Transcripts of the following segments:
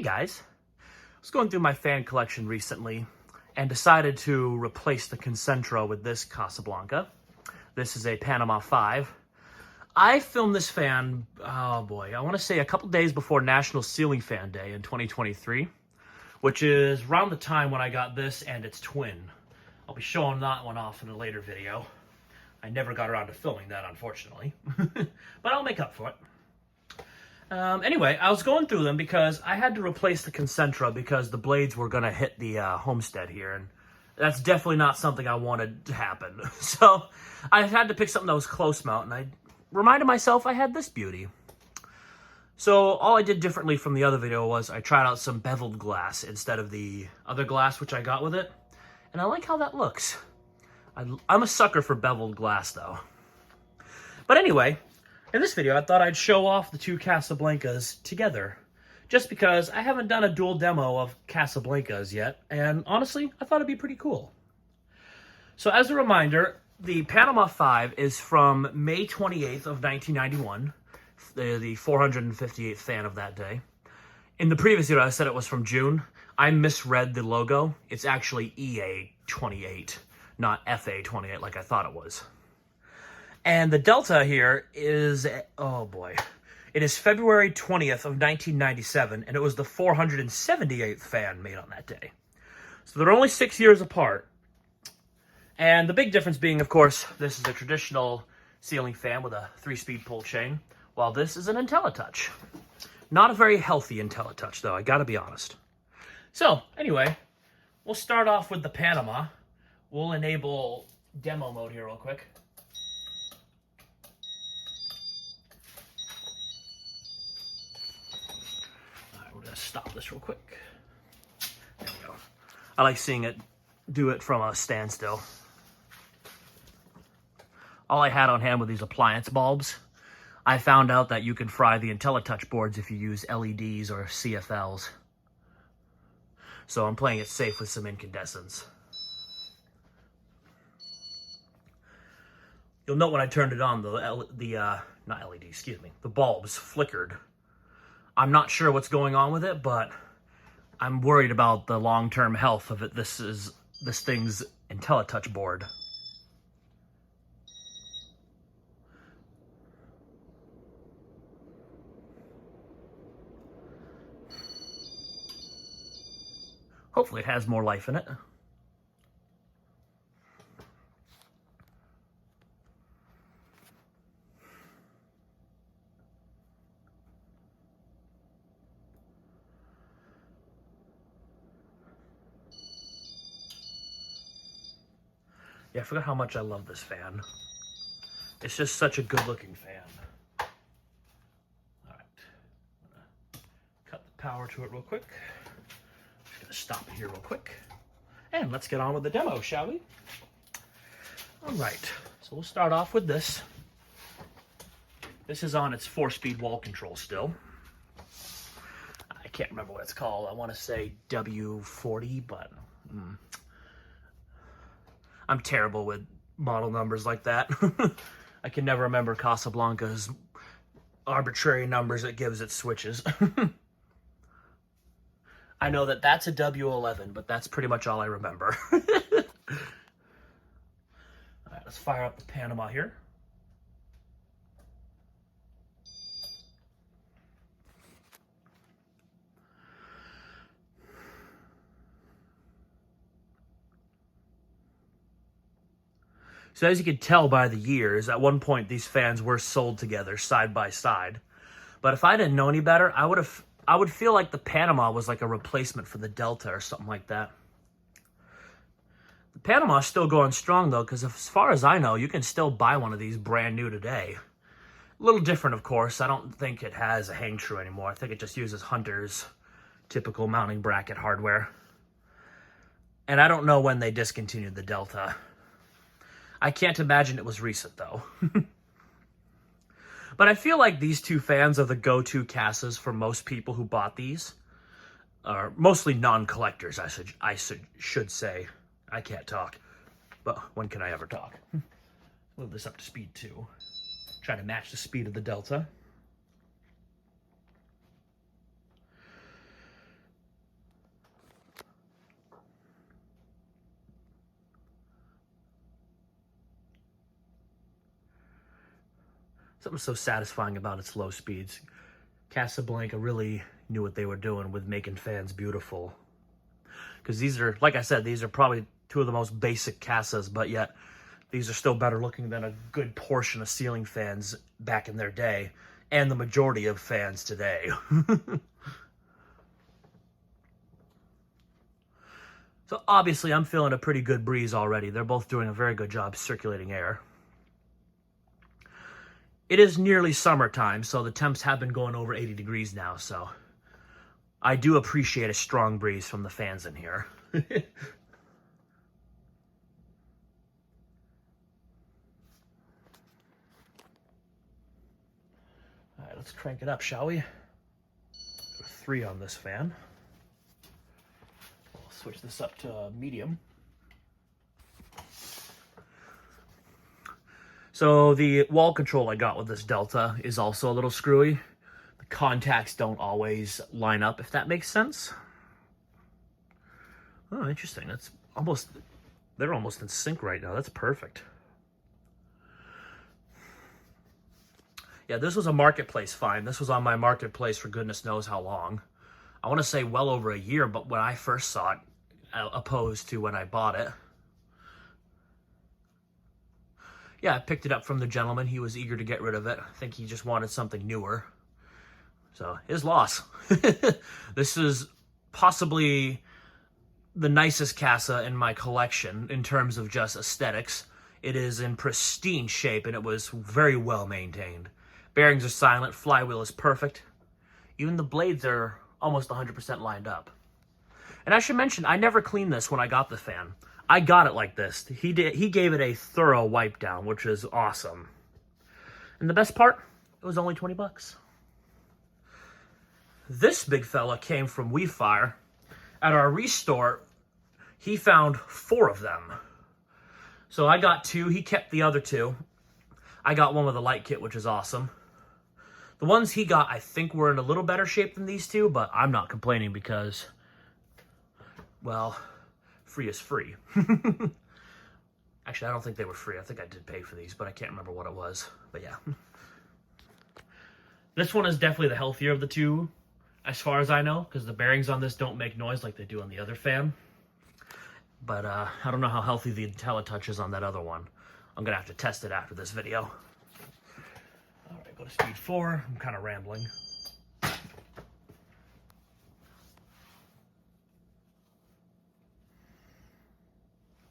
Hey guys, I was going through my fan collection recently and decided to replace the Concentra with this Casablanca. This is a Panama 5. I filmed this fan, oh boy, I want to say a couple days before National Ceiling Fan Day in 2023, which is around the time when I got this and its twin. I'll be showing that one off in a later video. I never got around to filming that, unfortunately, but I'll make up for it. Anyway, I was going through them because I had to replace the Concentra because the blades were going to hit the homestead here, and that's definitely not something I wanted to happen. So I had to pick something that was close mount, and I reminded myself I had this beauty. So all I did differently from the other video was I tried out some beveled glass instead of the other glass which I got with it, and I like how that looks. I'm a sucker for beveled glass, though. But anyway, in this video, I thought I'd show off the two Casablancas together, just because I haven't done a dual demo of Casablancas yet, and honestly, I thought it'd be pretty cool. So as a reminder, the Panama 5 is from May 28th of 1991, the 458th fan of that day. In the previous video, I said it was from June. I misread the logo. It's actually EA28, not FA28 like I thought it was. And the Delta here is, oh boy, it is February 20th of 1997, and it was the 478th fan made on that day. So they're only 6 years apart. And the big difference being, of course, this is a traditional ceiling fan with a 3-speed pull chain, while this is an IntelliTouch. Not a very healthy IntelliTouch, though, I gotta be honest. So, anyway, we'll start off with the Panama. We'll enable demo mode here real quick. We're going to stop this real quick. There we go. I like seeing it do it from a standstill. All I had on hand were these appliance bulbs. I found out that you can fry the IntelliTouch boards if you use LEDs or CFLs. So I'm playing it safe with some incandescents. You'll note when I turned it on, not LED, excuse me, the bulbs flickered. I'm not sure what's going on with it, but I'm worried about the long-term health of it. This thing's IntelliTouch board. Hopefully it has more life in it. Yeah, I forgot how much I love this fan. It's just such a good-looking fan. All right, I'm gonna cut the power to it real quick. Just gonna stop it here real quick. And let's get on with the demo, shall we? All right, so we'll start off with this. This is on its 4-speed wall control still. I can't remember what it's called. I want to say W40, but... I'm terrible with model numbers like that. I can never remember Casablanca's arbitrary numbers it gives its switches. I know that that's a W11, but that's pretty much all I remember. All right, let's fire up the Panama here. So as you can tell by the years, at one point these fans were sold together side by side. But if I didn't know any better, I would feel like the Panama was like a replacement for the Delta or something like that. The Panama is still going strong though, because as far as I know, you can still buy one of these brand new today. A little different, of course. I don't think it has a hang true anymore. I think it just uses Hunter's typical mounting bracket hardware. And I don't know when they discontinued the Delta. I can't imagine it was recent, though. But I feel like these two fans are the go-to Casas for most people who bought these. Or mostly non-collectors, I should say. I can't talk. But when can I ever talk? Move this up to speed 2. Try to match the speed of the Delta. Something so satisfying about its low speeds. Casablanca really knew what they were doing with making fans beautiful. Because these are, like I said, these are probably two of the most basic Casas, but yet these are still better looking than a good portion of ceiling fans back in their day, and the majority of fans today. So obviously I'm feeling a pretty good breeze already. They're both doing a very good job circulating air. It is nearly summertime, so the temps have been going over 80 degrees now, so I do appreciate a strong breeze from the fans in here. All right, let's crank it up, shall we? 3 on this fan. We'll switch this up to medium. So the wall control I got with this Delta is also a little screwy. The contacts don't always line up, if that makes sense. Oh, interesting. They're almost in sync right now. That's perfect. Yeah, this was a marketplace find. This was on my marketplace for goodness knows how long. I want to say well over a year, but when I first saw it, opposed to when I bought it. Yeah, I picked it up from the gentleman. He was eager to get rid of it. I think he just wanted something newer. So, his loss. This is possibly the nicest Casa in my collection in terms of just aesthetics. It is in pristine shape, and it was very well maintained. Bearings are silent. Flywheel is perfect. Even the blades are almost 100% lined up. And I should mention, I never cleaned this when I got the fan. I got it like this. He gave it a thorough wipe down, which is awesome. And the best part, it was only 20 bucks. This big fella came from WeFire. At our restore, he found 4 of them. So I got 2, he kept the other 2. I got one with a light kit, which is awesome. The ones he got, I think, were in a little better shape than these 2, but I'm not complaining because, well, free is free. Actually, I don't think they were free. I think I did pay for these, but I can't remember what it was. But yeah. This one is definitely the healthier of the 2, as far as I know, because the bearings on this don't make noise like they do on the other fan. But I don't know how healthy the IntelliTouch is on that other one. I'm going to have to test it after this video. All right, go to speed 4. I'm kind of rambling.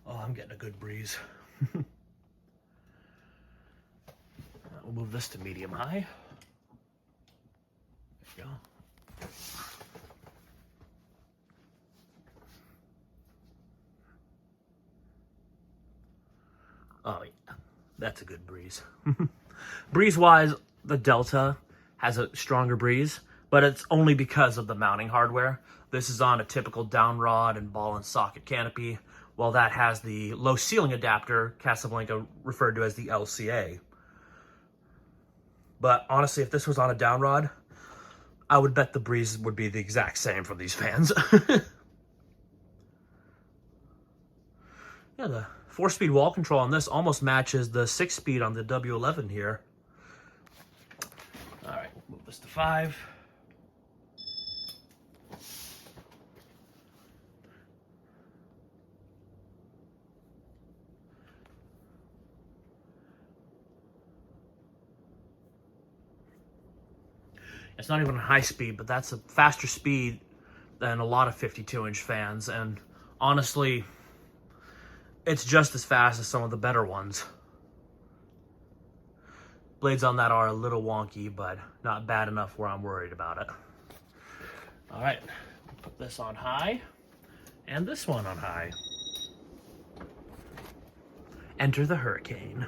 Oh, I'm getting a good breeze. We'll move this to medium high. There we go. Oh, yeah. That's a good breeze. Breeze-wise, the Delta has a stronger breeze, but it's only because of the mounting hardware. This is on a typical down rod and ball and socket canopy, while that has the low ceiling adapter, Casablanca referred to as the LCA. But honestly, if this was on a down rod, I would bet the breeze would be the exact same from these fans. Yeah, the 4-speed wall control on this almost matches the 6-speed on the W11 here. All right, we'll move this to 5. It's not even a high speed, but that's a faster speed than a lot of 52-inch fans, and honestly, it's just as fast as some of the better ones. Blades on that are a little wonky, but not bad enough where I'm worried about it. All right, put this on high, and this one on high. Enter the hurricane.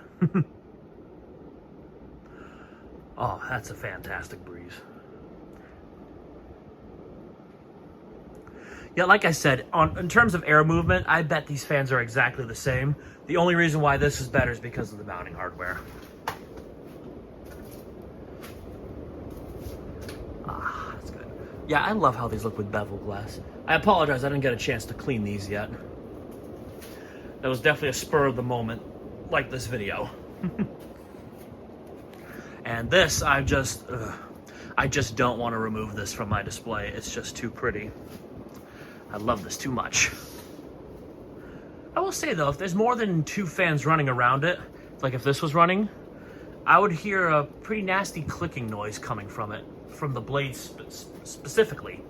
Oh, that's a fantastic breeze. Yeah, like I said, in terms of air movement, I bet these fans are exactly the same. The only reason why this is better is because of the mounting hardware. Ah, that's good. Yeah, I love how these look with bevel glass. I apologize, I didn't get a chance to clean these yet. That was definitely a spur of the moment, like this video. And this, I just don't want to remove this from my display. It's just too pretty. I love this too much. I will say though, if there's more than 2 fans running around it, like if this was running, I would hear a pretty nasty clicking noise coming from it, from the blades specifically.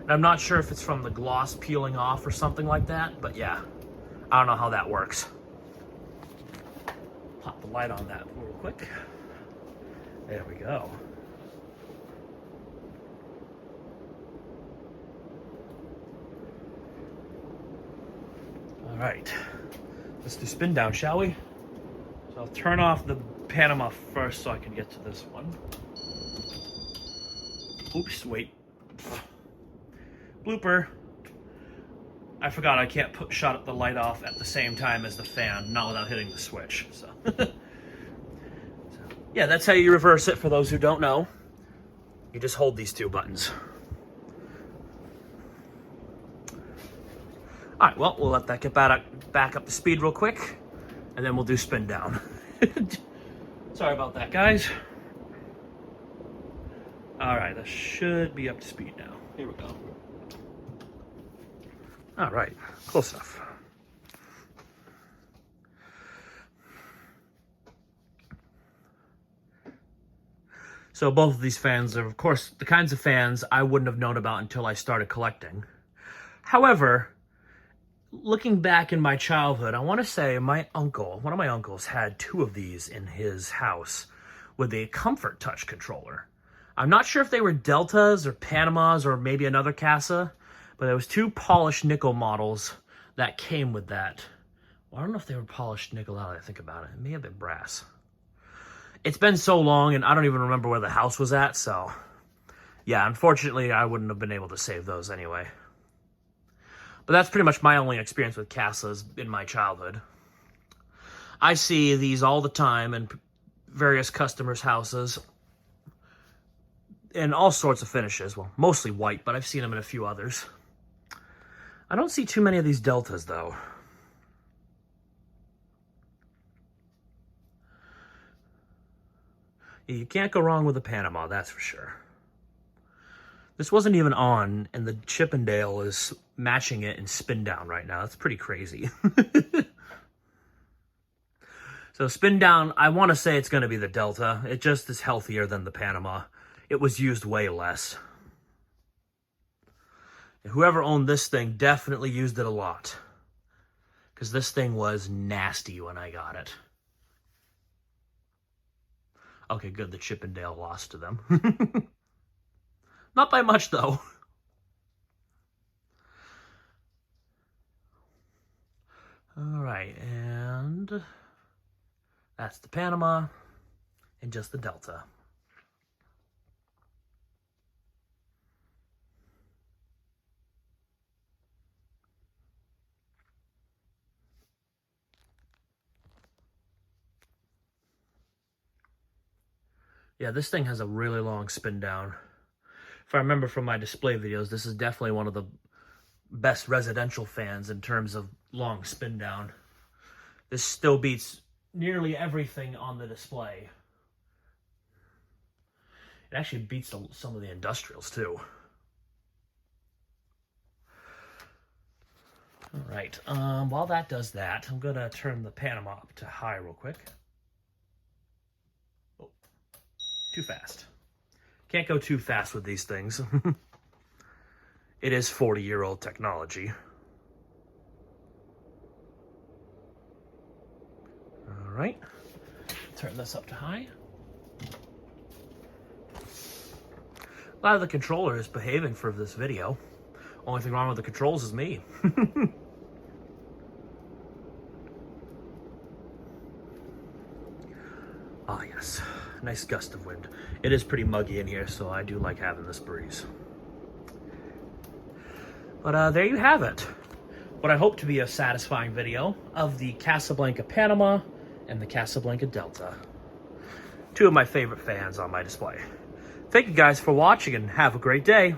And I'm not sure if it's from the gloss peeling off or something like that, but yeah, I don't know how that works. Pop the light on that real quick. There we go. All right, let's do spin down, shall we? So I'll turn off the Panama first so I can get to this one. Oops, wait. Blooper. I forgot I can't shut the light off at the same time as the fan, not without hitting the switch. So, yeah, that's how you reverse it for those who don't know. You just hold these 2 buttons. All right, well, we'll let that get back up to speed real quick, and then we'll do spin down. Sorry about that, guys. All right, that should be up to speed now. Here we go. All right, close enough. So both of these fans are, of course, the kinds of fans I wouldn't have known about until I started collecting. However, looking back in my childhood, I want to say one of my uncles had 2 of these in his house with a Comfort Touch controller. I'm not sure if they were Deltas or Panamas or maybe another Casa, but there was 2 polished nickel models that came with that. Well, I don't know if they were polished nickel now that I think about it. It may have been brass. It's been so long and I don't even remember where the house was at, so yeah, unfortunately I wouldn't have been able to save those anyway. But that's pretty much my only experience with Casas in my childhood. I see these all the time in various customers' houses in all sorts of finishes. Well, mostly white, but I've seen them in a few others. I don't see too many of these Deltas, though. You can't go wrong with a Panama, that's for sure. This wasn't even on, and the Chippendale is matching it in spin down right now. That's pretty crazy. So spin down, I want to say it's going to be the Delta. It just is healthier than the Panama. It was used way less. Whoever owned this thing definitely used it a lot, because this thing was nasty when I got it. Okay, good. The Chippendale lost to them. Not by much, though. All right, and that's the Panama and just the Delta. Yeah, this thing has a really long spin down. If I remember from my display videos, this is definitely one of the best residential fans in terms of long spin down. This still beats nearly everything on the display. It actually beats some of the industrials too. All right, while that does that, I'm gonna turn the Panama up to high real quick. Oh, too fast. Can't go too fast with these things. It is 40-year-old technology. All right, turn this up to high. Glad the controller is behaving for this video. Only thing wrong with the controls is me. Ah, yes. Nice gust of wind. It is pretty muggy in here, so I do like having this breeze. But there you have it. What I hope to be a satisfying video of the Casablanca Panama and the Casablanca Delta. 2 of my favorite fans on my display. Thank you guys for watching and have a great day.